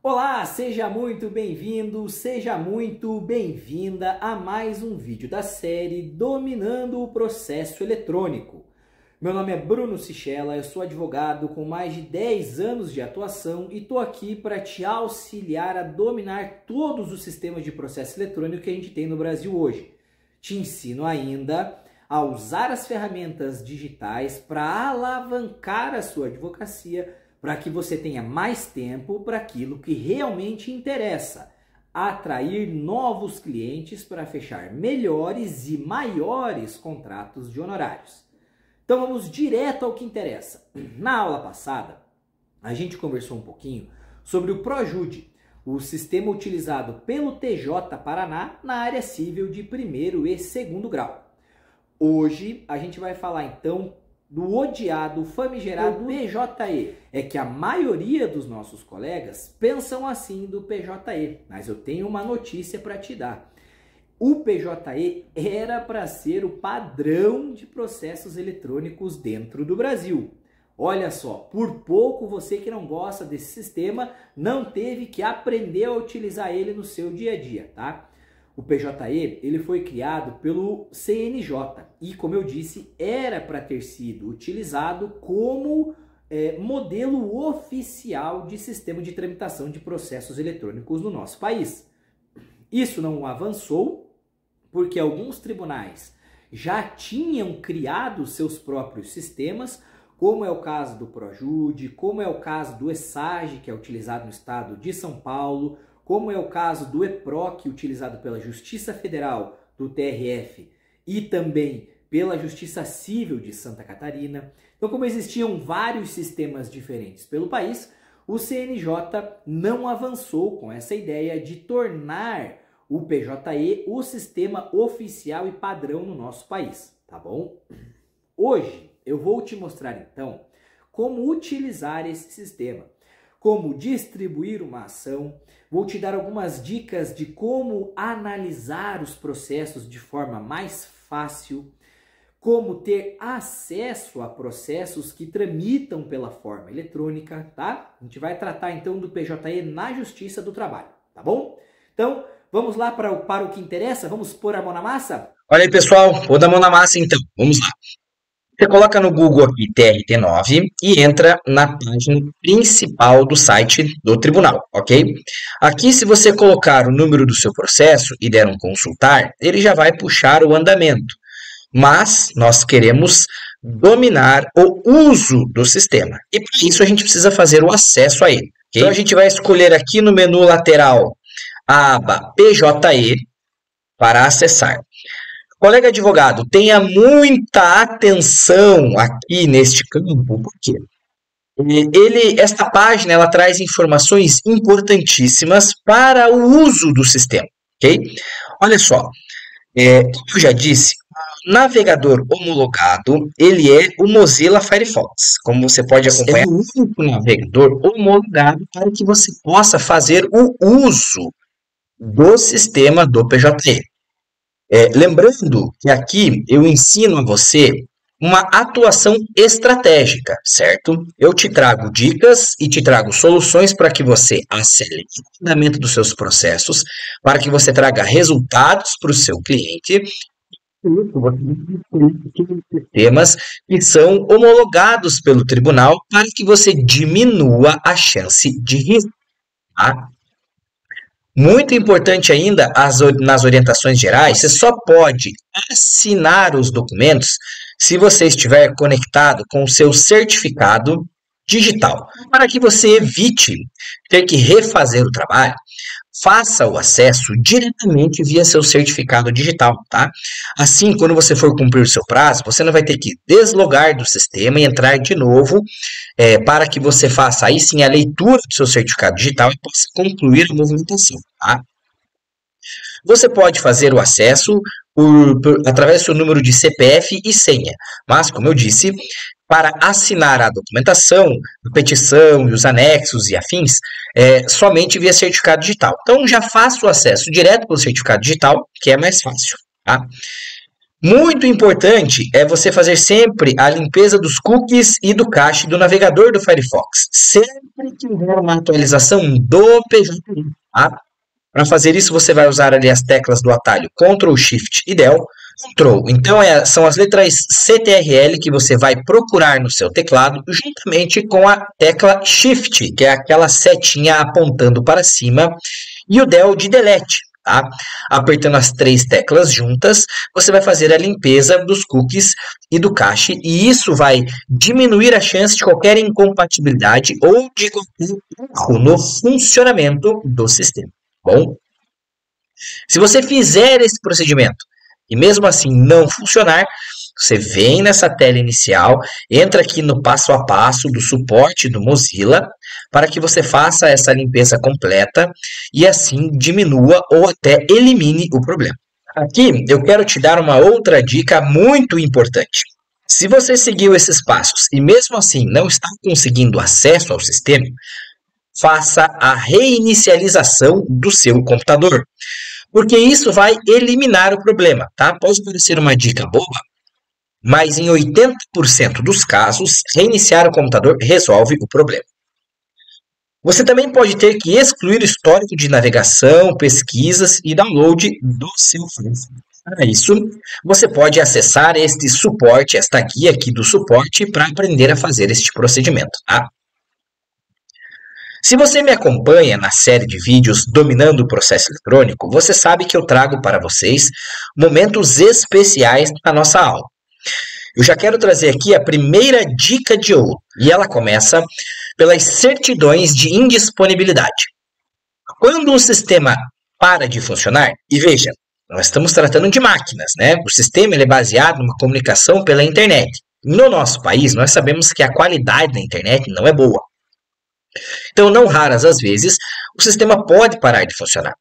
Olá, seja muito bem-vindo, seja muito bem-vinda a mais um vídeo da série Dominando o Processo Eletrônico. Meu nome é Bruno Sichella, eu sou advogado com mais de 10 anos de atuação e estou aqui para te auxiliar a dominar todos os sistemas de processo eletrônico que a gente tem no Brasil hoje. Te ensino ainda a usar as ferramentas digitais para alavancar a sua advocacia, para que você tenha mais tempo para aquilo que realmente interessa, atrair novos clientes para fechar melhores e maiores contratos de honorários. Então vamos direto ao que interessa. Na aula passada, a gente conversou um pouquinho sobre o ProJude, o sistema utilizado pelo TJ Paraná na área civil de primeiro e segundo grau. Hoje a gente vai falar então do odiado, famigerado PJE. É que a maioria dos nossos colegas pensam assim do PJE, mas eu tenho uma notícia para te dar. O PJE era para ser o padrão de processos eletrônicos dentro do Brasil. Olha só, por pouco você que não gosta desse sistema não teve que aprender a utilizar ele no seu dia a dia, tá? O PJE ele foi criado pelo CNJ e, como eu disse, era para ter sido utilizado como modelo oficial de sistema de tramitação de processos eletrônicos no nosso país. Isso não avançou porque alguns tribunais já tinham criado seus próprios sistemas, como é o caso do ProJude, como é o caso do ESAGE, que é utilizado no estado de São Paulo, como é o caso do EPROC, utilizado pela Justiça Federal do TRF e também pela Justiça Civil de Santa Catarina. Então, como existiam vários sistemas diferentes pelo país, o CNJ não avançou com essa ideia de tornar o PJE o sistema oficial e padrão no nosso país, tá bom? Hoje eu vou te mostrar então como utilizar esse sistema, como distribuir uma ação, vou te dar algumas dicas de como analisar os processos de forma mais fácil, como ter acesso a processos que tramitam pela forma eletrônica, tá? A gente vai tratar então do PJE na Justiça do Trabalho, tá bom? Então, vamos lá para o que interessa? Vamos pôr a mão na massa? Olha aí, pessoal, vou dar a mão na massa então, vamos lá. Você coloca no Google aqui TRT9 e entra na página principal do site do tribunal, ok? Aqui, se você colocar o número do seu processo e der um consultar, ele já vai puxar o andamento. Mas nós queremos dominar o uso do sistema. E para isso a gente precisa fazer o acesso a ele. Okay? Então a gente vai escolher aqui no menu lateral a aba PJE para acessar. Colega advogado, tenha muita atenção aqui neste campo, porque esta página ela traz informações importantíssimas para o uso do sistema, ok? Olha só, como eu já disse, o navegador homologado, ele é o Mozilla Firefox. Como você pode acompanhar, é o único navegador homologado para que você possa fazer o uso do sistema do PJE. Lembrando que aqui eu ensino a você uma atuação estratégica, certo? Eu te trago dicas e te trago soluções para que você acelere o andamento dos seus processos, para que você traga resultados para o seu cliente, sistemas que são homologados pelo tribunal para que você diminua a chance de risco, tá? Muito importante ainda, nas orientações gerais, você só pode assinar os documentos se você estiver conectado com o seu certificado digital. Para que você evite ter que refazer o trabalho, faça o acesso diretamente via seu certificado digital, tá? Assim, quando você for cumprir o seu prazo, você não vai ter que deslogar do sistema e entrar de novo para que você faça aí sim a leitura do seu certificado digital e possa concluir a movimentação, tá? Você pode fazer o acesso através do seu número de CPF e senha, mas, como eu disse, para assinar a documentação, a petição e os anexos e afins, somente via certificado digital. Então, já faça o acesso direto pelo certificado digital, que é mais fácil, tá? Muito importante é você fazer sempre a limpeza dos cookies e do cache do navegador do Firefox, sempre que houver uma atualização do PJI, tá? Para fazer isso, você vai usar ali as teclas do atalho Ctrl, Shift e Del. Ctrl, então são as letras CTRL que você vai procurar no seu teclado, juntamente com a tecla Shift, que é aquela setinha apontando para cima, e o Del de Delete. Tá? Apertando as 3 teclas juntas, você vai fazer a limpeza dos cookies e do cache, e isso vai diminuir a chance de qualquer incompatibilidade ou de qualquer erro no funcionamento do sistema. Bom, se você fizer esse procedimento e mesmo assim não funcionar, você vem nessa tela inicial, entra aqui no passo a passo do suporte do Mozilla, para que você faça essa limpeza completa e assim diminua ou até elimine o problema. Aqui eu quero te dar uma outra dica muito importante. Se você seguiu esses passos e mesmo assim não está conseguindo acesso ao sistema, faça a reinicialização do seu computador, porque isso vai eliminar o problema, tá? Pode parecer uma dica boba, mas em 80% dos casos, reiniciar o computador resolve o problema. Você também pode ter que excluir o histórico de navegação, pesquisas e download do seu Firefox. Para isso, você pode acessar este suporte, esta guia aqui do suporte, para aprender a fazer este procedimento, tá? Se você me acompanha na série de vídeos Dominando o Processo Eletrônico, você sabe que eu trago para vocês momentos especiais na nossa aula. Eu já quero trazer aqui a primeira dica de ouro, e ela começa pelas certidões de indisponibilidade. Quando um sistema para de funcionar, e veja, nós estamos tratando de máquinas, né? O sistema ele é baseado numa comunicação pela internet. No nosso país, nós sabemos que a qualidade da internet não é boa. Então, não raras as vezes, o sistema pode parar de funcionar.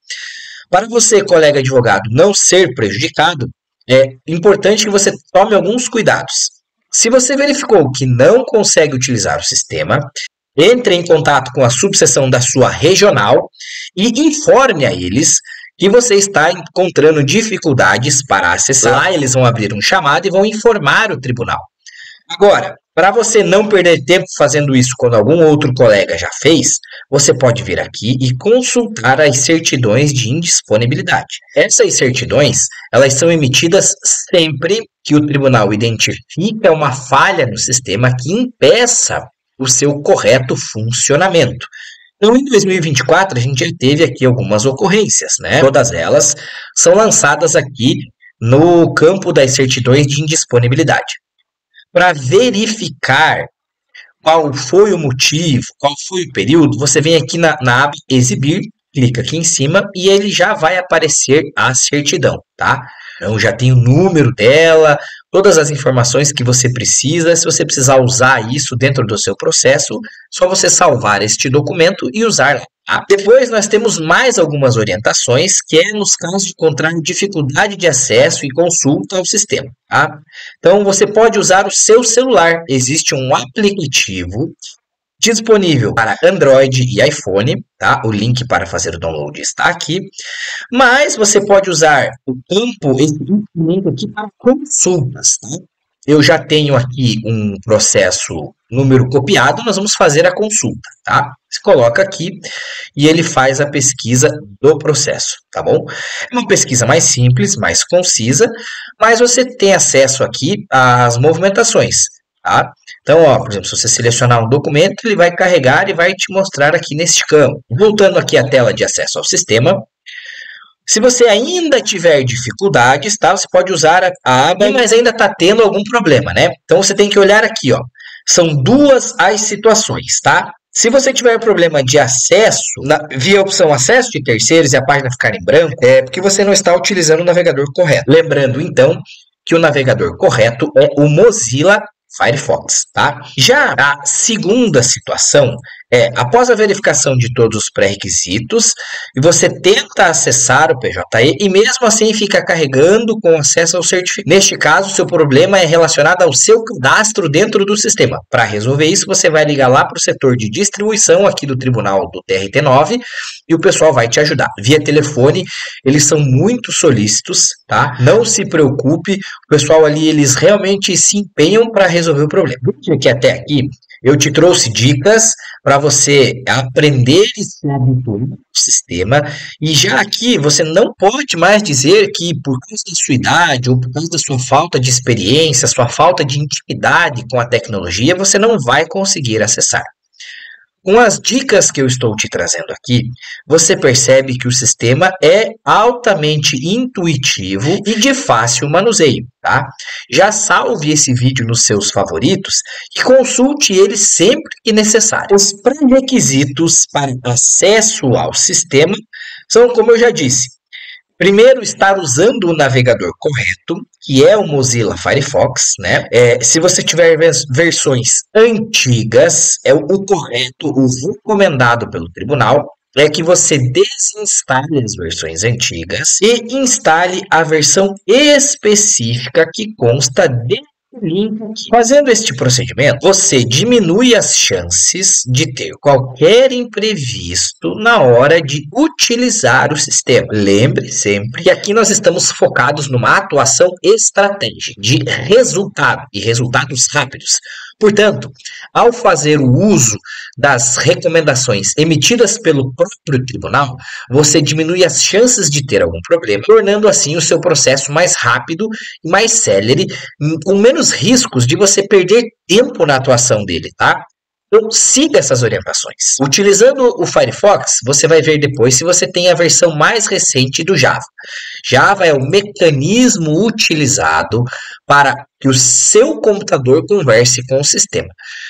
Para você, colega advogado, não ser prejudicado, é importante que você tome alguns cuidados. Se você verificou que não consegue utilizar o sistema, entre em contato com a subseção da sua regional e informe a eles que você está encontrando dificuldades para acessar. Lá eles vão abrir um chamado e vão informar o tribunal. Agora, para você não perder tempo fazendo isso quando algum outro colega já fez, você pode vir aqui e consultar as certidões de indisponibilidade. Essas certidões, elas são emitidas sempre que o tribunal identifica uma falha no sistema que impeça o seu correto funcionamento. Então, em 2024, a gente já teve aqui algumas ocorrências, né? Todas elas são lançadas aqui no campo das certidões de indisponibilidade. Para verificar qual foi o motivo, qual foi o período, você vem aqui na aba Exibir, clica aqui em cima e ele já vai aparecer a certidão, tá? Então já tem o número dela, todas as informações que você precisa. Se você precisar usar isso dentro do seu processo, só você salvar este documento e usar lá. Tá? Depois nós temos mais algumas orientações, que é nos casos de encontrar dificuldade de acesso e consulta ao sistema. Tá? Então você pode usar o seu celular. Existe um aplicativo disponível para Android e iPhone, tá? O link para fazer o download está aqui. Mas você pode usar o campo, esse link aqui para consultas, tá? Eu já tenho aqui um processo número copiado, nós vamos fazer a consulta, tá? Você coloca aqui e ele faz a pesquisa do processo, tá bom? É uma pesquisa mais simples, mais concisa, mas você tem acesso aqui às movimentações, tá? Então, ó, por exemplo, se você selecionar um documento, ele vai carregar e vai te mostrar aqui neste campo. Voltando aqui à tela de acesso ao sistema, se você ainda tiver dificuldades, tá? Você pode usar a aba, mas ainda está tendo algum problema, né? Então, você tem que olhar aqui, ó. São duas as situações, tá? Se você tiver problema de acesso, via a opção acesso de terceiros e a página ficar em branco, é porque você não está utilizando o navegador correto. Lembrando, então, que o navegador correto é o Mozilla Firefox, tá? Já a segunda situação Após a verificação de todos os pré-requisitos, você tenta acessar o PJE e mesmo assim fica carregando com acesso ao certificado. Neste caso, seu problema é relacionado ao seu cadastro dentro do sistema. Para resolver isso, você vai ligar lá para o setor de distribuição aqui do Tribunal do TRT9 e o pessoal vai te ajudar. Via telefone, eles são muito solícitos, tá? Não se preocupe, o pessoal ali, eles realmente se empenham para resolver o problema. Que até aqui eu te trouxe dicas para você aprender e se habituar ao sistema. E já aqui você não pode mais dizer que por causa da sua idade ou por causa da sua falta de experiência, sua falta de intimidade com a tecnologia, você não vai conseguir acessar. Com as dicas que eu estou te trazendo aqui, você percebe que o sistema é altamente intuitivo e de fácil manuseio, tá? Já salve esse vídeo nos seus favoritos e consulte ele sempre que necessário. Os pré-requisitos para acesso ao sistema são, como eu já disse, primeiro, estar usando o navegador correto, que é o Mozilla Firefox, né? Se você tiver versões antigas, o correto, o recomendado pelo tribunal, é que você desinstale as versões antigas e instale a versão específica que consta desse link aqui. Fazendo este procedimento, você diminui as chances de ter qualquer imprevisto na hora de utilizar o sistema. Lembre sempre que aqui nós estamos focados numa atuação estratégica de resultado e resultados rápidos. Portanto, ao fazer o uso das recomendações emitidas pelo próprio tribunal, você diminui as chances de ter algum problema, tornando assim o seu processo mais rápido e mais célere, com menos riscos de você perder tempo na atuação dele, tá? Então, siga essas orientações. Utilizando o Firefox, você vai ver depois se você tem a versão mais recente do Java. Java é o mecanismo utilizado para que o seu computador converse com o sistema.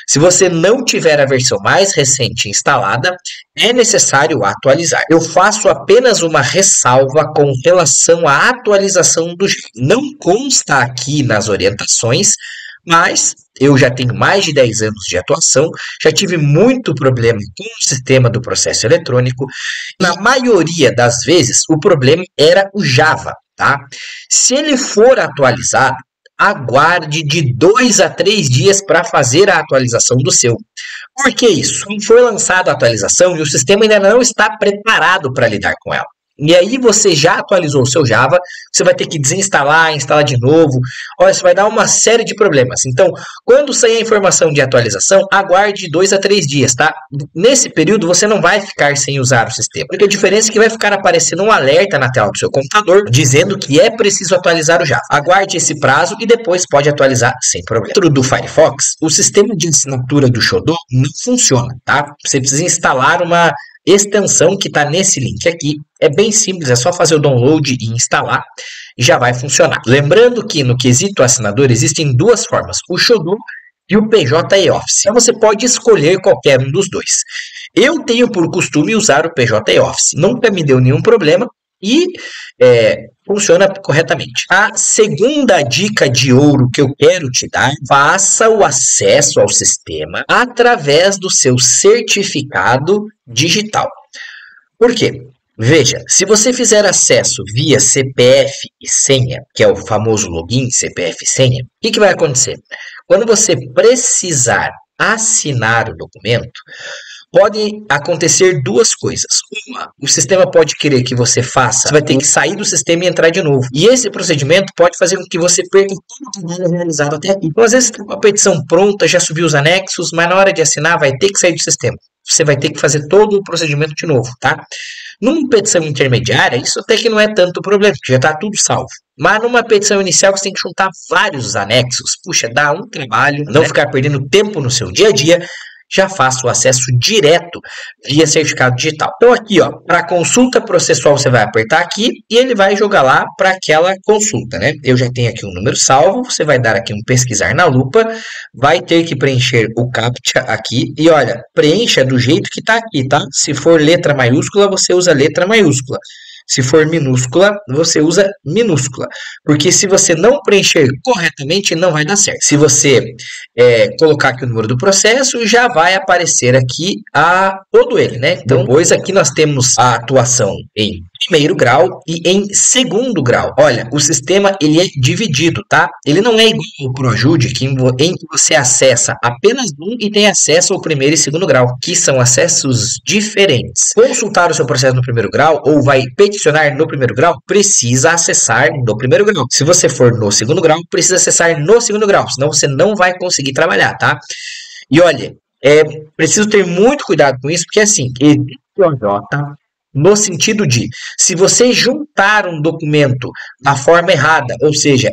Se você não tiver a versão mais recente instalada, é necessário atualizar. Eu faço apenas uma ressalva com relação à atualização do Java. Não consta aqui nas orientações, mas eu já tenho mais de 10 anos de atuação, já tive muito problema com o sistema do processo eletrônico. Na maioria das vezes, o problema era o Java, tá? Se ele for atualizado, aguarde de 2 a 3 dias para fazer a atualização do seu. Por que isso? Foi lançada a atualização e o sistema ainda não está preparado para lidar com ela. E aí você já atualizou o seu Java, você vai ter que desinstalar, instalar de novo. Olha, isso vai dar uma série de problemas. Então, quando sair a informação de atualização, aguarde 2 a 3 dias, tá? Nesse período, você não vai ficar sem usar o sistema. Porque a diferença é que vai ficar aparecendo um alerta na tela do seu computador, dizendo que é preciso atualizar o Java. Aguarde esse prazo e depois pode atualizar sem problema. Dentro do Firefox, o sistema de assinatura do Xodó não funciona, tá? Você precisa instalar uma extensão que está nesse link aqui. É bem simples, é só fazer o download e instalar e já vai funcionar. Lembrando que no quesito assinador existem duas formas, o Xodó e o PJE Office. Então você pode escolher qualquer um dos dois. Eu tenho por costume usar o PJE Office, nunca me deu nenhum problema e funciona corretamente. A segunda dica de ouro que eu quero te dar: faça o acesso ao sistema através do seu certificado digital. Por quê? Veja, se você fizer acesso via CPF e senha, que é o famoso login, CPF e senha, o que vai acontecer? Quando você precisar assinar o documento, pode acontecer duas coisas. Uma, o sistema pode querer que você faça, você vai ter que sair do sistema e entrar de novo. E esse procedimento pode fazer com que você perca todo o trabalho realizado até aqui. Então, às vezes, você tem uma petição pronta, já subiu os anexos, mas na hora de assinar vai ter que sair do sistema. Você vai ter que fazer todo o procedimento de novo, tá? Numa petição intermediária, isso até que não é tanto problema, porque já está tudo salvo. Mas numa petição inicial, você tem que juntar vários anexos. Puxa, dá um trabalho, não ficar perdendo tempo no seu dia a dia. Já faça o acesso direto via certificado digital. Então aqui, ó, para consulta processual você vai apertar aqui e ele vai jogar lá para aquela consulta, né? Eu já tenho aqui um número salvo, você vai dar aqui um pesquisar na lupa, vai ter que preencher o CAPTCHA aqui e olha, preencha do jeito que está aqui, tá? Se for letra maiúscula, você usa letra maiúscula. Se for minúscula, você usa minúscula. Porque se você não preencher corretamente, não vai dar certo. Se você colocar aqui o número do processo, já vai aparecer aqui todo ele, né? Então, depois aqui nós temos a atuação em primeiro grau e em segundo grau. Olha, o sistema ele é dividido, tá? Ele não é igual ao ProAjude, em que você acessa apenas um e tem acesso ao primeiro e segundo grau, que são acessos diferentes. Consultar o seu processo no primeiro grau ou vai peticionar no primeiro grau, precisa acessar no primeiro grau. Se você for no segundo grau, precisa acessar no segundo grau, senão você não vai conseguir trabalhar, tá? E olha, preciso ter muito cuidado com isso, porque assim, existe OJ no sentido de, se você juntar um documento da forma errada, ou seja,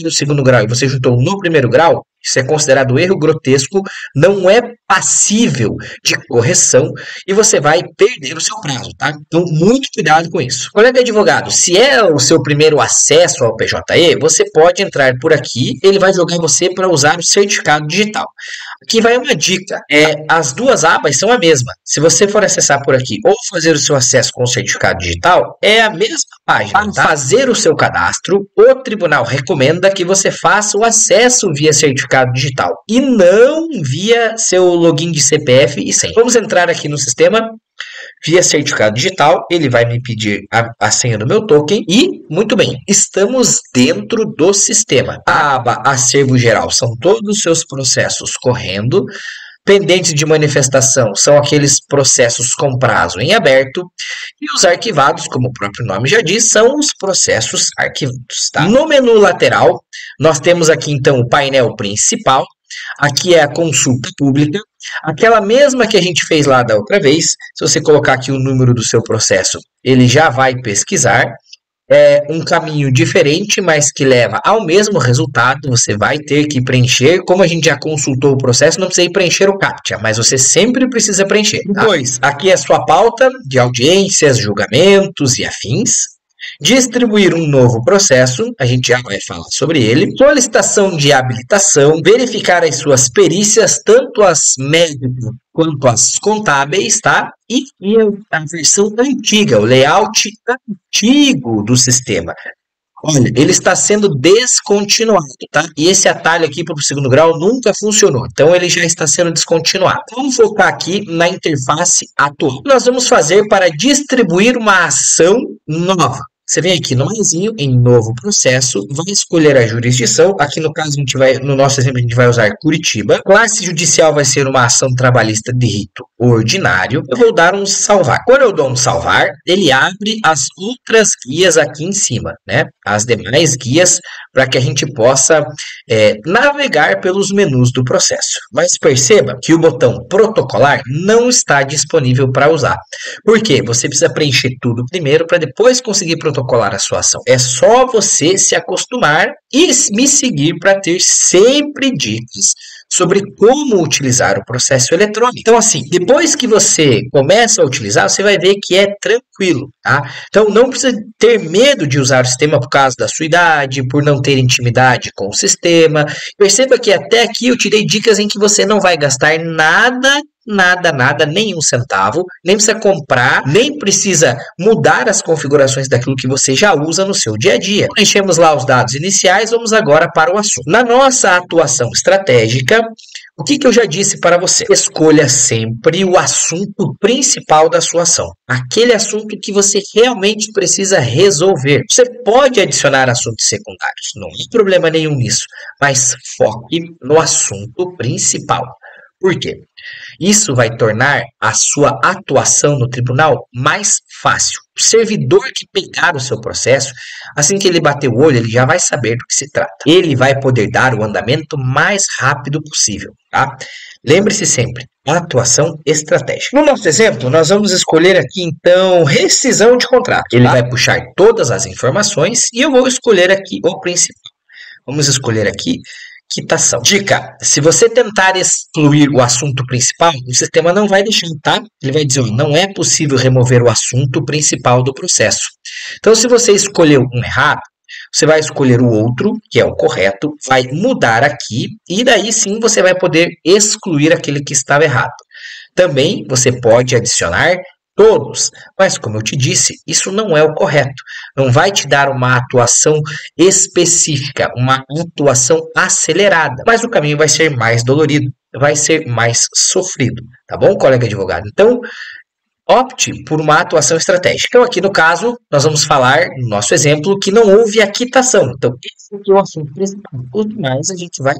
no segundo grau e você juntou no primeiro grau, isso é considerado erro grotesco, não é passível de correção e você vai perder o seu prazo, tá? Então, muito cuidado com isso. Colega advogado, se é o seu primeiro acesso ao PJE, você pode entrar por aqui, ele vai jogar você para usar o certificado digital. Aqui vai uma dica, as duas abas são a mesma. Se você for acessar por aqui ou fazer o seu acesso com o certificado digital, é a mesma página. Para fazer o seu cadastro, o tribunal recomenda que você faça o acesso via certificado digital e não via seu login de CPF e senha. Vamos entrar aqui no sistema via certificado digital, ele vai me pedir a senha do meu token e, muito bem, estamos dentro do sistema. A aba acervo geral são todos os seus processos correndo. Pendentes de manifestação são aqueles processos com prazo em aberto. E os arquivados, como o próprio nome já diz, são os processos arquivados. Tá? No menu lateral, nós temos aqui então o painel principal. Aqui é a consulta pública, aquela mesma que a gente fez lá da outra vez. Se você colocar aqui o número do seu processo, ele já vai pesquisar. É um caminho diferente, mas que leva ao mesmo resultado. Você vai ter que preencher, como a gente já consultou o processo, não precisa preencher o CAPTCHA, mas você sempre precisa preencher. Tá? Depois, aqui é a sua pauta de audiências, julgamentos e afins. Distribuir um novo processo, a gente já vai falar sobre ele. Solicitação de habilitação, verificar as suas perícias, tanto as médicas quanto as contábeis, tá? E a versão antiga, o layout antigo do sistema. Olha, ele está sendo descontinuado, tá? E esse atalho aqui para o segundo grau nunca funcionou. Então, ele já está sendo descontinuado. Vamos focar aqui na interface atual. Nós vamos fazer para distribuir uma ação nova. Você vem aqui no maisinho, em novo processo, vai escolher a jurisdição. Aqui no caso, no nosso exemplo, a gente vai usar Curitiba. Classe judicial vai ser uma ação trabalhista de rito ordinário. Eu vou dar um salvar. Quando eu dou um salvar, ele abre as outras guias aqui em cima, né? As demais guias para que a gente possa navegar pelos menus do processo. Mas perceba que o botão protocolar não está disponível para usar. Por quê? Você precisa preencher tudo primeiro para depois conseguir protocolar a sua ação. É só você se acostumar e me seguir para ter sempre dicas sobre como utilizar o processo eletrônico. Então, assim, depois que você começa a utilizar, você vai ver que é tranquilo, tá? Então, não precisa ter medo de usar o sistema por causa da sua idade, por não ter intimidade com o sistema. Perceba que até aqui eu tirei dicas em que você não vai gastar nada, nenhum centavo, nem precisa comprar, nem precisa mudar as configurações daquilo que você já usa no seu dia a dia. Preenchemos lá os dados iniciais, vamos agora para o assunto. Na nossa atuação estratégica, o que eu já disse para você? Escolha sempre o assunto principal da sua ação. Aquele assunto que você realmente precisa resolver. Você pode adicionar assuntos secundários, não tem problema nenhum nisso, mas foque no assunto principal. Por quê? Isso vai tornar a sua atuação no tribunal mais fácil. O servidor que pegar o seu processo, assim que ele bater o olho, ele já vai saber do que se trata. Ele vai poder dar o andamento mais rápido possível, tá? Lembre-se sempre, atuação estratégica. No nosso exemplo, nós vamos escolher aqui, então, rescisão de contrato. Ele vai puxar todas as informações e eu vou escolher aqui o principal. Vamos escolher aqui quitação. Dica: se você tentar excluir o assunto principal, o sistema não vai deixar, tá? Ele vai dizer, não é possível remover o assunto principal do processo. Então, se você escolheu um errado, você vai escolher o outro, que é o correto, vai mudar aqui, e daí sim você vai poder excluir aquele que estava errado. Também você pode adicionar todos. Mas, como eu te disse, isso não é o correto. Não vai te dar uma atuação específica, uma atuação acelerada. Mas o caminho vai ser mais dolorido, vai ser mais sofrido. Tá bom, colega advogado? Então, opte por uma atuação estratégica. Então, aqui no caso, nós vamos falar, no nosso exemplo, que não houve a quitação. Então, esse aqui é o assunto principal. Os demais a gente vai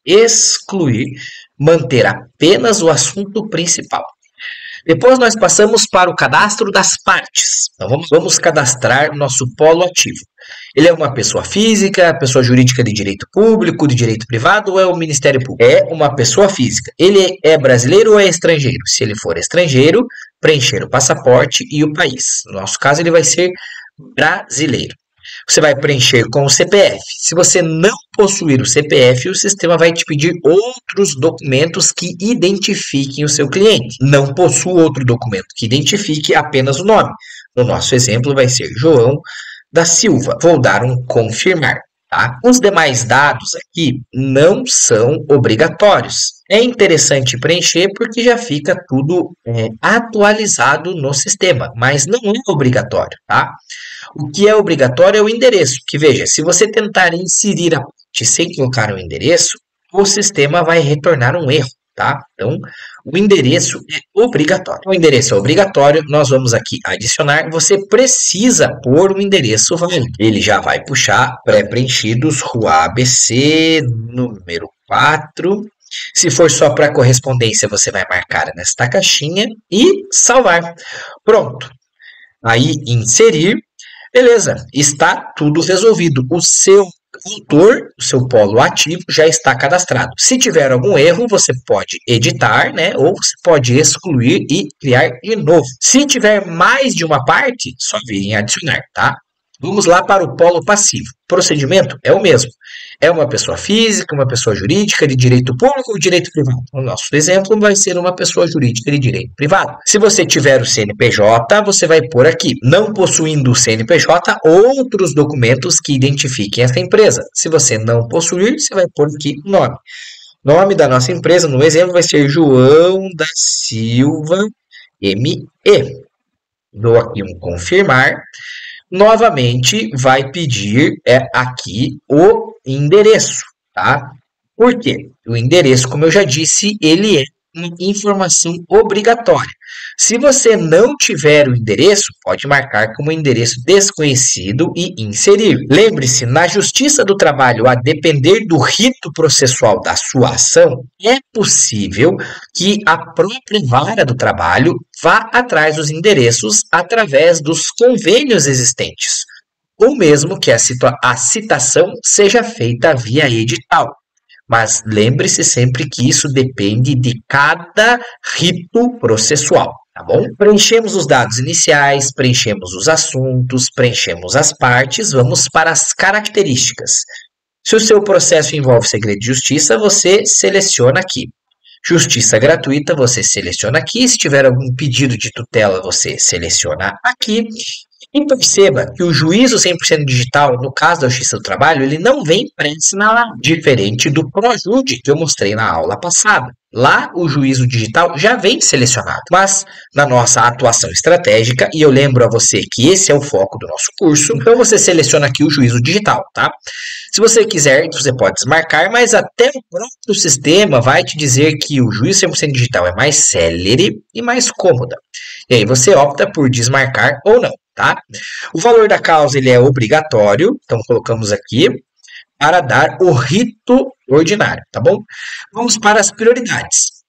excluir, manter apenas o assunto principal. Depois nós passamos para o cadastro das partes. Então, vamos cadastrar nosso polo ativo. Ele é uma pessoa física, pessoa jurídica de direito público, de direito privado ou é o Ministério Público? É uma pessoa física. Ele é brasileiro ou é estrangeiro? Se ele for estrangeiro, preencher o passaporte e o país. No nosso caso, ele vai ser brasileiro. Você vai preencher com o CPF. Se você não possuir o CPF, o sistema vai te pedir outros documentos que identifiquem o seu cliente. Não possua outro documento que identifique apenas o nome. No nosso exemplo, vai ser João da Silva. Vou dar um confirmar. Tá? Os demais dados aqui não são obrigatórios. É interessante preencher porque já fica tudo atualizado no sistema, mas não é obrigatório. Tá? O que é obrigatório é o endereço, que veja, se você tentar inserir a parte sem colocar o endereço, o sistema vai retornar um erro, tá? Então, o endereço é obrigatório. O endereço é obrigatório, nós vamos aqui adicionar, você precisa pôr o endereço válido. Ele já vai puxar pré-preenchidos, Rua ABC, número 4. Se for só para correspondência, você vai marcar nesta caixinha e salvar. Pronto. Aí, inserir. Beleza, está tudo resolvido. O seu autor, o seu polo ativo já está cadastrado. Se tiver algum erro, você pode editar, né? Ou você pode excluir e criar de novo. Se tiver mais de uma parte, só vir em adicionar, tá? Vamos lá para o polo passivo. O procedimento é o mesmo. É uma pessoa física, uma pessoa jurídica de direito público ou direito privado. No nosso exemplo, vai ser uma pessoa jurídica de direito privado. Se você tiver o CNPJ, você vai pôr aqui, não possuindo o CNPJ, outros documentos que identifiquem essa empresa. Se você não possuir, você vai pôr aqui o nome. O nome da nossa empresa, no exemplo, vai ser João da Silva ME. Dou aqui um confirmar. Novamente, vai pedir aqui o endereço, tá? Por quê? O endereço, como eu já disse, ele é uma informação obrigatória. Se você não tiver o endereço, pode marcar como endereço desconhecido e inserir. Lembre-se, na Justiça do Trabalho, a depender do rito processual da sua ação, é possível que a própria vara do trabalho vá atrás dos endereços através dos convênios existentes, ou mesmo que a citação seja feita via edital. Mas lembre-se sempre que isso depende de cada rito processual, tá bom? Preenchemos os dados iniciais, preenchemos os assuntos, preenchemos as partes, vamos para as características. Se o seu processo envolve segredo de justiça, você seleciona aqui. Justiça gratuita, você seleciona aqui. Se tiver algum pedido de tutela, você seleciona aqui. E perceba que o juízo 100% digital, no caso da Justiça do Trabalho, ele não vem pré-assinalado, diferente do ProJude, que eu mostrei na aula passada. Lá, o juízo digital já vem selecionado, mas na nossa atuação estratégica, e eu lembro a você que esse é o foco do nosso curso, então você seleciona aqui o juízo digital, tá? Se você quiser, você pode desmarcar, mas até o próprio sistema vai te dizer que o juízo 100% digital é mais célere e mais cômoda. E aí você opta por desmarcar ou não. Tá? O valor da causa ele é obrigatório, então colocamos aqui para dar o rito ordinário, tá bom? Vamos para as prioridades.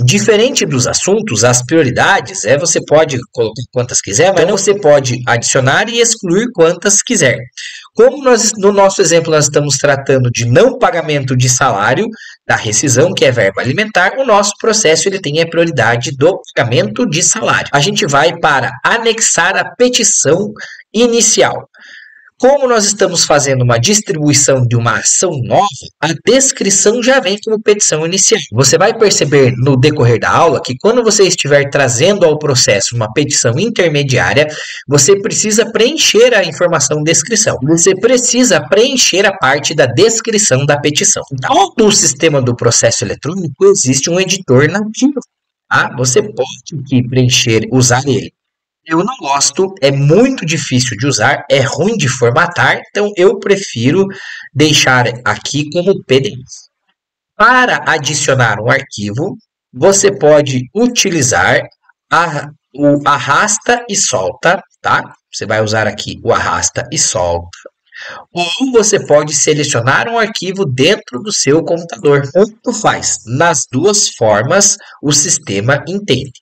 Diferente dos assuntos, as prioridades você pode colocar quantas quiser, mas não você pode adicionar e excluir quantas quiser. Como no nosso exemplo nós estamos tratando de não pagamento de salário, da rescisão, que é verba alimentar, o nosso processo ele tem a prioridade do pagamento de salário. A gente vai para anexar a petição inicial. Como nós estamos fazendo uma distribuição de uma ação nova, a descrição já vem como petição inicial. Você vai perceber no decorrer da aula que quando você estiver trazendo ao processo uma petição intermediária, você precisa preencher a informação descrição. Você precisa preencher a parte da descrição da petição. Todo o sistema do processo eletrônico existe um editor nativo. tá? Você pode aqui preencher, usar ele. Eu não gosto, é muito difícil de usar, é ruim de formatar, então eu prefiro deixar aqui como PDF. Para adicionar um arquivo, você pode utilizar o arrasta e solta, tá? Você vai usar aqui o arrasta e solta. Ou você pode selecionar um arquivo dentro do seu computador. Tanto faz. Nas duas formas, o sistema entende.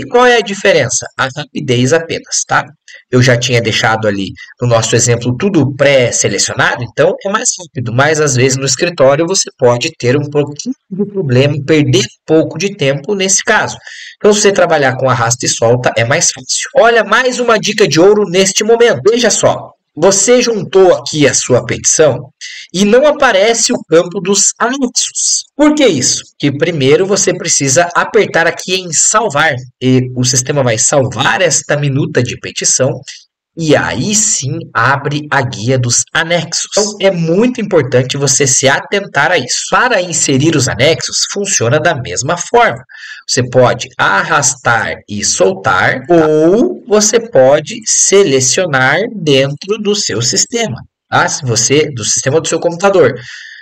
Qual é a diferença? A rapidez apenas, tá? Eu já tinha deixado ali no nosso exemplo tudo pré-selecionado, então é mais rápido. Mas às vezes no escritório você pode ter um pouquinho de problema, perder um pouco de tempo nesse caso. Então, se você trabalhar com arrasta e solta, é mais fácil. Olha, mais uma dica de ouro neste momento. Veja só. Você juntou aqui a sua petição e não aparece o campo dos anexos. Por que isso? Porque primeiro você precisa apertar aqui em salvar. E o sistema vai salvar esta minuta de petição e aí sim abre a guia dos anexos. Então é muito importante você se atentar a isso. Para inserir os anexos, funciona da mesma forma. Você pode arrastar e soltar, ou você pode selecionar dentro do seu sistema, tá? Do sistema do seu computador.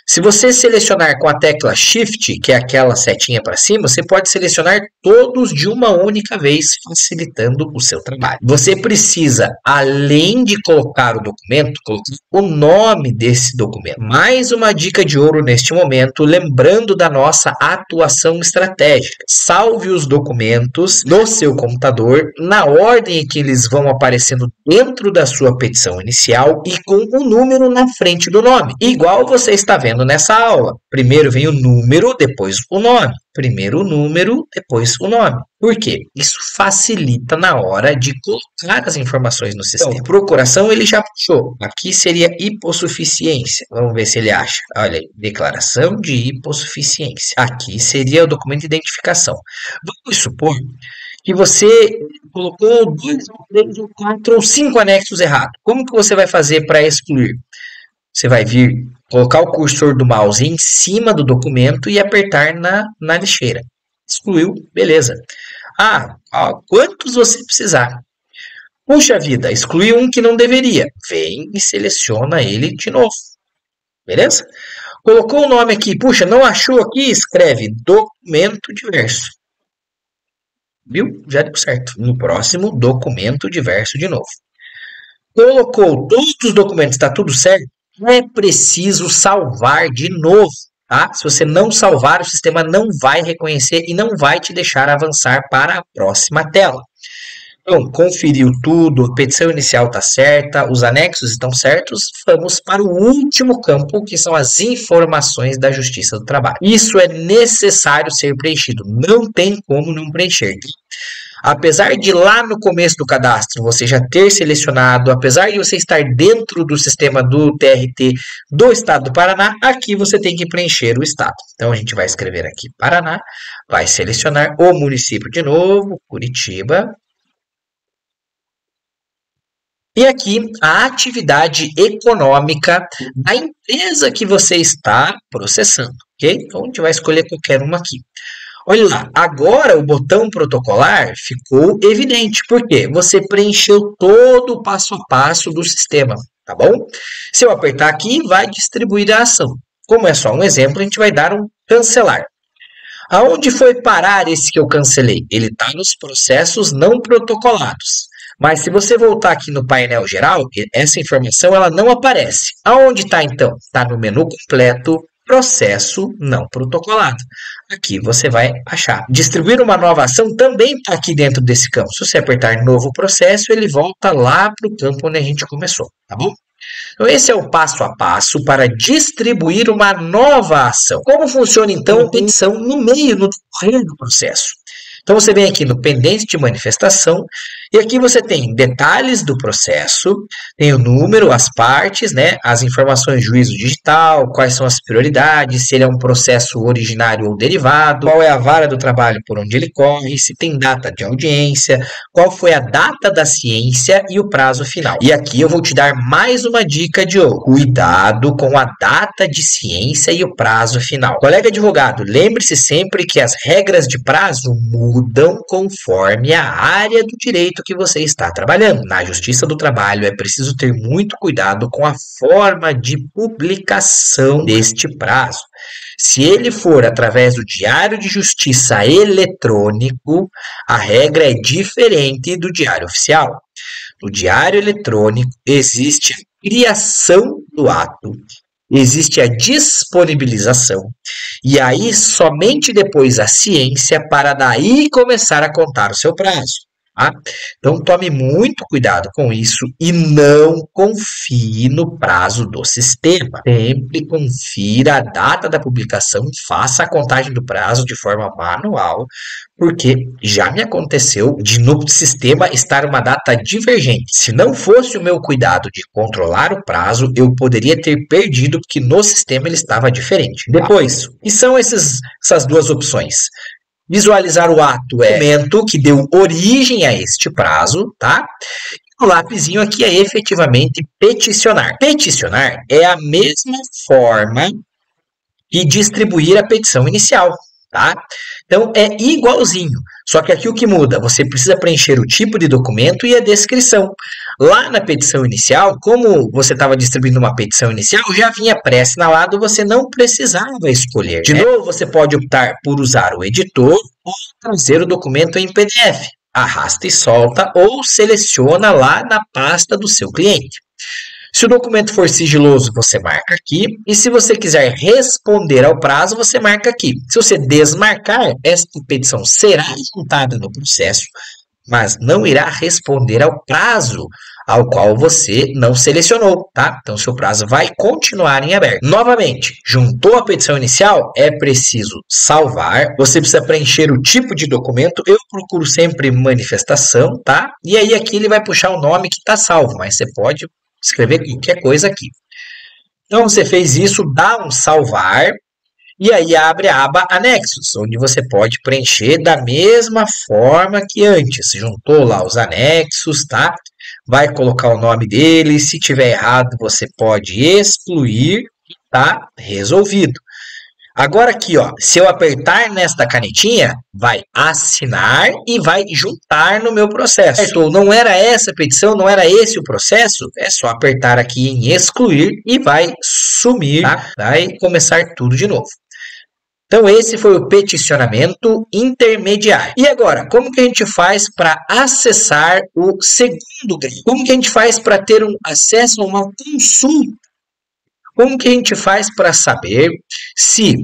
Se você selecionar com a tecla Shift, que é aquela setinha para cima, você pode selecionar todos de uma única vez, facilitando o seu trabalho. Você precisa, além de colocar o documento, colocar o nome desse documento. Mais uma dica de ouro neste momento, lembrando da nossa atuação estratégica. Salve os documentos no seu computador na ordem em que eles vão aparecendo dentro da sua petição inicial e com o número na frente do nome. Igual você está vendo nessa aula. Primeiro vem o número, depois o nome. Primeiro o número, depois o nome. Por quê? Isso facilita na hora de colocar as informações no sistema. Então, procuração ele já puxou. Aqui seria hipossuficiência. Vamos ver se ele acha. Olha aí, declaração de hipossuficiência. Aqui seria o documento de identificação. Vamos supor que você colocou 2, 3, 4 ou 5 anexos errados. Como que você vai fazer para excluir? Você vai colocar o cursor do mouse em cima do documento e apertar na lixeira. Excluiu, beleza. Quantos você precisar? Puxa vida, excluiu um que não deveria. Vem e seleciona ele de novo. Beleza? Colocou o nome aqui. Puxa, não achou aqui? Escreve documento diverso. Viu? Já deu certo. No próximo, documento diverso de novo. Colocou todos os documentos, está tudo certo? É preciso salvar de novo, tá? Se você não salvar, o sistema não vai reconhecer e não vai te deixar avançar para a próxima tela. Então, conferiu tudo, a petição inicial está certa, os anexos estão certos, vamos para o último campo, que são as informações da Justiça do Trabalho. Isso é necessário ser preenchido, não tem como não preencher. Apesar de lá no começo do cadastro você já ter selecionado, apesar de você estar dentro do sistema do TRT do estado do Paraná, aqui você tem que preencher o estado. Então a gente vai escrever aqui Paraná, vai selecionar o município de novo, Curitiba. E aqui a atividade econômica da empresa que você está processando, ok? Então a gente vai escolher qualquer uma aqui. Olha lá, agora o botão protocolar ficou evidente, porque você preencheu todo o passo a passo do sistema, tá bom? Se eu apertar aqui, vai distribuir a ação. Como é só um exemplo, a gente vai dar um cancelar. Aonde foi parar esse que eu cancelei? Ele está nos processos não protocolados. Mas se você voltar aqui no painel geral, essa informação ela não aparece. Aonde está então? Está no menu completo, processo não protocolado. Aqui você vai achar. Distribuir uma nova ação também está aqui dentro desse campo. Se você apertar novo processo, ele volta lá para o campo onde a gente começou, tá bom? Então esse é o passo a passo para distribuir uma nova ação. Como funciona então a petição no decorrer do processo? Então você vem aqui no pendente de manifestação e aqui você tem detalhes do processo, tem o número, as partes, né, as informações de juízo digital, quais são as prioridades, se ele é um processo originário ou derivado, qual é a vara do trabalho por onde ele corre, se tem data de audiência, qual foi a data da ciência e o prazo final. E aqui eu vou te dar mais uma dica de ouro. Cuidado com a data de ciência e o prazo final. Colega advogado, lembre-se sempre que as regras de prazo mudam conforme a área do direito que você está trabalhando. Na Justiça do Trabalho é preciso ter muito cuidado com a forma de publicação deste prazo. Se ele for através do Diário de Justiça eletrônico, a regra é diferente do Diário Oficial. No Diário Eletrônico existe a criação do ato, existe a disponibilização, e aí somente depois a ciência para daí começar a contar o seu prazo. Tá? Então tome muito cuidado com isso e não confie no prazo do sistema. Sempre confira a data da publicação e faça a contagem do prazo de forma manual, porque já me aconteceu de no sistema estar uma data divergente. Se não fosse o meu cuidado de controlar o prazo, eu poderia ter perdido porque no sistema ele estava diferente. Depois, e são essas duas opções. Visualizar o ato é o momento que deu origem a este prazo, tá? O lapisinho aqui é efetivamente peticionar. Peticionar é a mesma forma de distribuir a petição inicial, tá? Então, é igualzinho, só que aqui o que muda? Você precisa preencher o tipo de documento e a descrição. Lá na petição inicial, como você estava distribuindo uma petição inicial, já vinha pré-assinalado, você não precisava escolher. De novo, você pode optar por usar o editor ou trazer o documento em PDF. Arrasta e solta ou seleciona lá na pasta do seu cliente. Se o documento for sigiloso, você marca aqui. E se você quiser responder ao prazo, você marca aqui. Se você desmarcar, esta petição será juntada no processo, mas não irá responder ao prazo ao qual você não selecionou, tá? Então, seu prazo vai continuar em aberto. Novamente, juntou a petição inicial, é preciso salvar. Você precisa preencher o tipo de documento. Eu procuro sempre manifestação, tá? E aí, aqui ele vai puxar o nome que está salvo, mas você pode escrever qualquer coisa aqui. Então, você fez isso, dá um salvar, e aí abre a aba anexos, onde você pode preencher da mesma forma que antes. Juntou lá os anexos, tá? Vai colocar o nome dele, se tiver errado, você pode excluir, tá? Resolvido. Agora aqui, ó, se eu apertar nesta canetinha, vai assinar e vai juntar no meu processo. Certo? Não era essa a petição, não era esse o processo? É só apertar aqui em excluir e vai sumir, tá? Vai começar tudo de novo. Então, esse foi o peticionamento intermediário. E agora, como que a gente faz para acessar o segundo grau? Como que a gente faz para ter um acesso a uma consulta? Como que a gente faz para saber se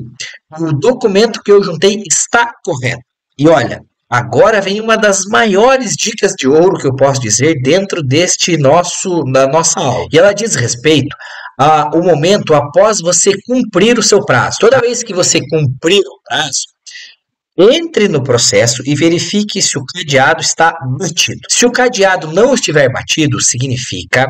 o documento que eu juntei está correto? E olha, agora vem uma das maiores dicas de ouro que eu posso dizer dentro da nossa aula. E ela diz respeito ao momento após você cumprir o seu prazo. Toda vez que você cumprir o prazo, entre no processo e verifique se o cadeado está batido. Se o cadeado não estiver batido, significa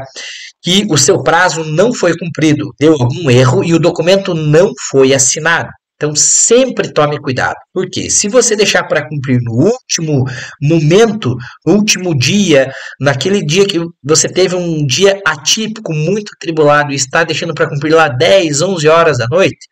que o seu prazo não foi cumprido, deu algum erro e o documento não foi assinado. Então, sempre tome cuidado. Por quê? Se você deixar para cumprir no último momento, no último dia, naquele dia que você teve um dia atípico, muito atribulado e está deixando para cumprir lá 10, 11 horas da noite,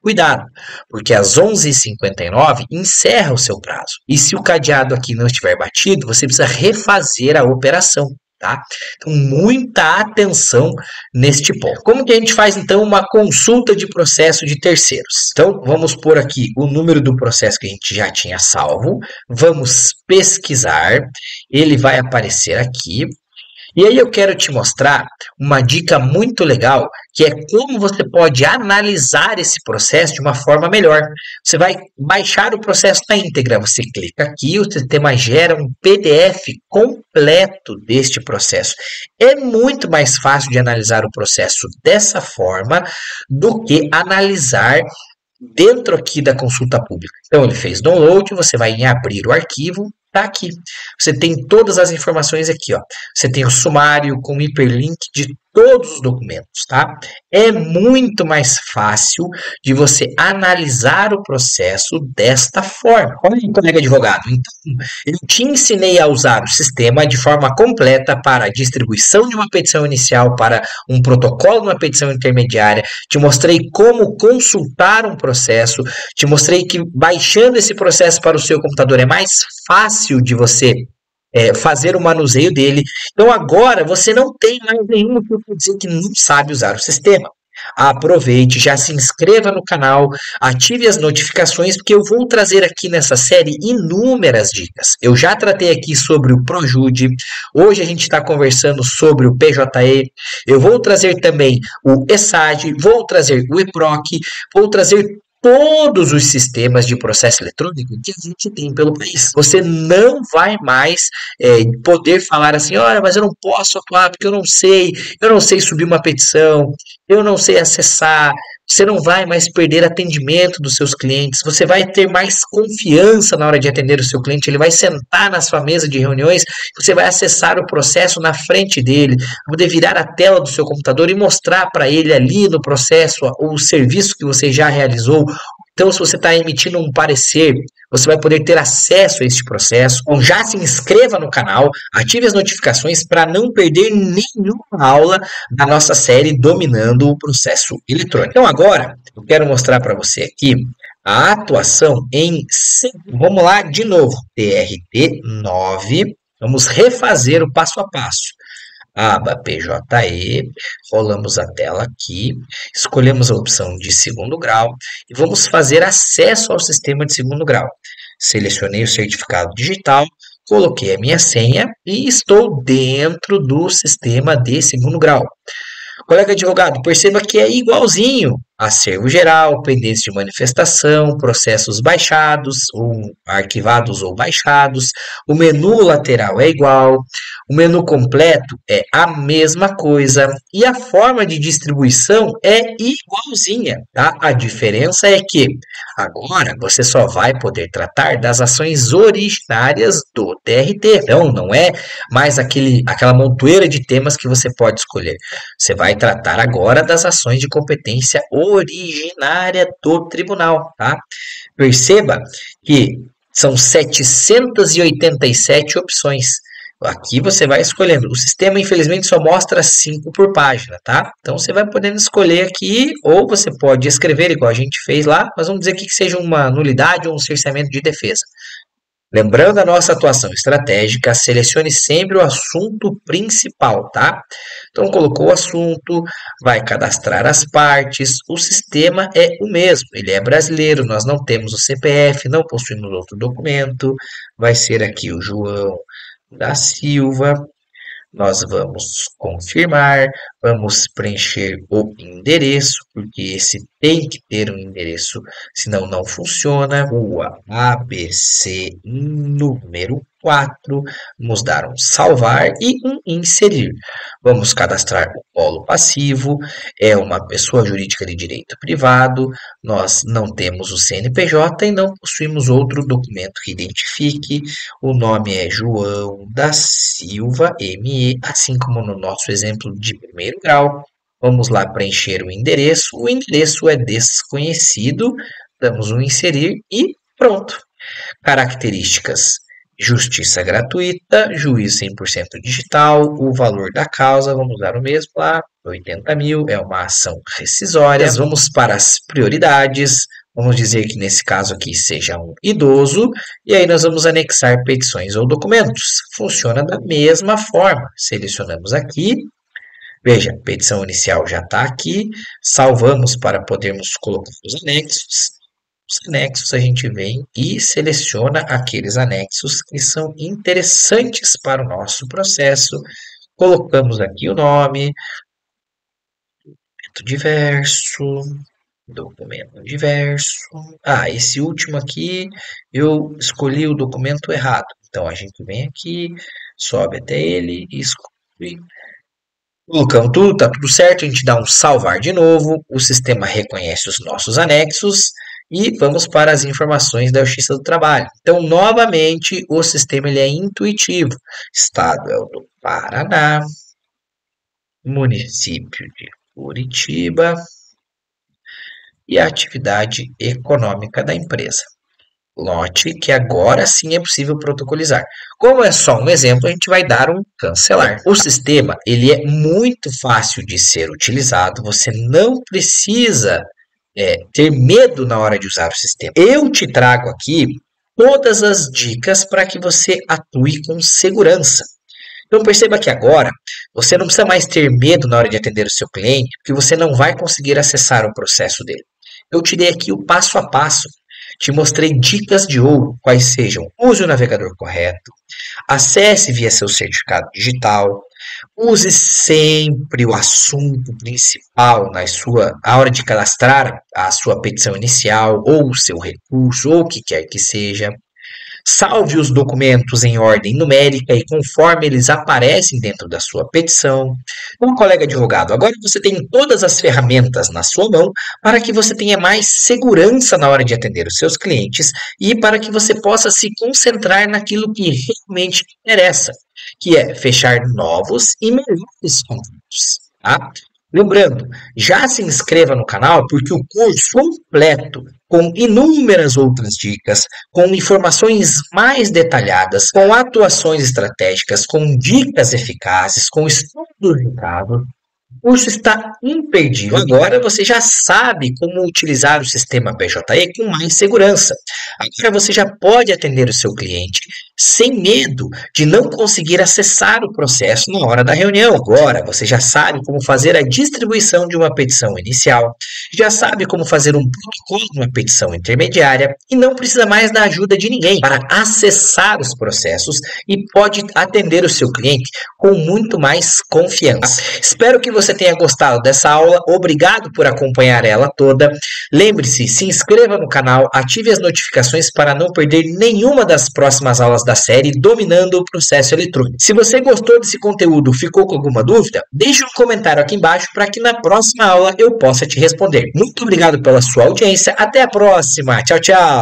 cuidado, porque às 11h59 encerra o seu prazo. E se o cadeado aqui não estiver batido, você precisa refazer a operação. Tá? Então, muita atenção neste ponto. Como que a gente faz, então, uma consulta de processo de terceiros? Então, vamos pôr aqui o número do processo que a gente já tinha salvo. Vamos pesquisar. Ele vai aparecer aqui. E aí eu quero te mostrar uma dica muito legal, que é como você pode analisar esse processo de uma forma melhor. Você vai baixar o processo na íntegra, você clica aqui, o sistema gera um PDF completo deste processo. É muito mais fácil de analisar o processo dessa forma do que analisar dentro aqui da consulta pública. Então, ele fez download, você vai em abrir o arquivo, tá aqui. Você tem todas as informações aqui, ó. Você tem o sumário com hiperlink de todos os documentos, tá? É muito mais fácil de você analisar o processo desta forma. Olha aí, colega advogado. Então, eu te ensinei a usar o sistema de forma completa para a distribuição de uma petição inicial, para um protocolo, uma petição intermediária. Te mostrei como consultar um processo. Te mostrei que baixando esse processo para o seu computador é mais fácil de você fazer o manuseio dele. Então agora você não tem mais nenhum motivo para dizer que não sabe usar o sistema. Aproveite, já se inscreva no canal, ative as notificações, porque eu vou trazer aqui nessa série inúmeras dicas. Eu já tratei aqui sobre o Projude, hoje a gente está conversando sobre o PJE, eu vou trazer também o ESAD, vou trazer o EPROC, vou trazer todos os sistemas de processo eletrônico que a gente tem pelo país. Você não vai mais poder falar assim, olha, mas eu não posso atuar porque eu não sei subir uma petição, eu não sei acessar. Você não vai mais perder atendimento dos seus clientes, você vai ter mais confiança na hora de atender o seu cliente, ele vai sentar na sua mesa de reuniões, você vai acessar o processo na frente dele, poder virar a tela do seu computador e mostrar para ele ali no processo o serviço que você já realizou. Então, se você está emitindo um parecer, você vai poder ter acesso a este processo. Então, já se inscreva no canal, ative as notificações para não perder nenhuma aula da nossa série Dominando o Processo Eletrônico. Então, agora, eu quero mostrar para você aqui a atuação em... Vamos lá de novo, TRT 9. Vamos refazer o passo a passo. Aba PJE, rolamos a tela aqui, escolhemos a opção de segundo grau e vamos fazer acesso ao sistema de segundo grau. Selecionei o certificado digital, coloquei a minha senha e estou dentro do sistema de segundo grau. Colega advogado, perceba que é igualzinho. Acervo geral, pendência de manifestação, processos baixados, ou arquivados ou baixados. O menu lateral é igual. O menu completo é a mesma coisa. E a forma de distribuição é igualzinha, tá? A diferença é que agora você só vai poder tratar das ações originárias do TRT. Então, não é mais aquela montoeira de temas que você pode escolher. Você vai tratar agora das ações de competência originária do tribunal, tá? Perceba que são 787 opções. Aqui você vai escolhendo. O sistema, infelizmente, só mostra 5 por página, tá? Então, você vai podendo escolher aqui, ou você pode escrever igual a gente fez lá, mas vamos dizer aqui que seja uma nulidade ou um cerceamento de defesa. Lembrando a nossa atuação estratégica, selecione sempre o assunto principal, tá? Então, colocou o assunto, vai cadastrar as partes, o sistema é o mesmo, ele é brasileiro, nós não temos o CPF, não possuímos outro documento, vai ser aqui o João da Silva. Nós vamos confirmar, vamos preencher o endereço, porque esse tem que ter um endereço, senão não funciona. Rua ABC número 4, vamos dar um salvar e um inserir. Vamos cadastrar o polo passivo, é uma pessoa jurídica de direito privado, nós não temos o CNPJ e não possuímos outro documento que identifique. O nome é João da Silva, ME, assim como no nosso exemplo de primeiro grau. Vamos lá preencher o endereço é desconhecido, damos um inserir e pronto. Características: justiça gratuita, juízo 100% digital, o valor da causa, vamos dar o mesmo lá, 80 mil, é uma ação rescisória. Vamos para as prioridades, vamos dizer que nesse caso aqui seja um idoso, e aí nós vamos anexar petições ou documentos. Funciona da mesma forma, selecionamos aqui, veja, petição inicial já está aqui, salvamos para podermos colocar os anexos. Os anexos a gente vem e seleciona aqueles anexos que são interessantes para o nosso processo. Colocamos aqui o nome, documento diverso. Esse último aqui eu escolhi o documento errado. Então a gente vem aqui, sobe até ele e escolhe. Colocamos tudo, tá tudo certo, a gente dá um salvar de novo, o sistema reconhece os nossos anexos e vamos para as informações da Justiça do Trabalho. Então, novamente, o sistema ele é intuitivo. Estado é o do Paraná, município de Curitiba e a atividade econômica da empresa. Lote que agora sim é possível protocolizar. Como é só um exemplo, a gente vai dar um cancelar. O sistema ele é muito fácil de ser utilizado, você não precisa ter medo na hora de usar o sistema. Eu te trago aqui todas as dicas para que você atue com segurança. Então perceba que agora você não precisa mais ter medo na hora de atender o seu cliente, porque você não vai conseguir acessar o processo dele. Eu te dei aqui o passo a passo. Te mostrei dicas de ouro, quais sejam: use o navegador correto, acesse via seu certificado digital, use sempre o assunto principal na hora de cadastrar a sua petição inicial, ou o seu recurso, ou o que quer que seja. Salve os documentos em ordem numérica e conforme eles aparecem dentro da sua petição. Então, colega advogado, agora você tem todas as ferramentas na sua mão para que você tenha mais segurança na hora de atender os seus clientes e para que você possa se concentrar naquilo que realmente interessa, que é fechar novos e melhores contratos, tá? Lembrando, já se inscreva no canal porque o curso completo, com inúmeras outras dicas, com informações mais detalhadas, com atuações estratégicas, com dicas eficazes, com estudos de caso, o curso está imperdível. Agora você já sabe como utilizar o sistema PJE com mais segurança. Agora você já pode atender o seu cliente sem medo de não conseguir acessar o processo na hora da reunião. Agora você já sabe como fazer a distribuição de uma petição inicial, já sabe como fazer um protocolo de uma petição intermediária e não precisa mais da ajuda de ninguém para acessar os processos e pode atender o seu cliente com muito mais confiança. Espero que você tenha gostado dessa aula. Obrigado por acompanhar ela toda. Lembre-se, se inscreva no canal, ative as notificações para não perder nenhuma das próximas aulas da série Dominando o Processo Eletrônico. Se você gostou desse conteúdo, ficou com alguma dúvida, deixe um comentário aqui embaixo para que na próxima aula eu possa te responder. Muito obrigado pela sua audiência. Até a próxima. Tchau, tchau.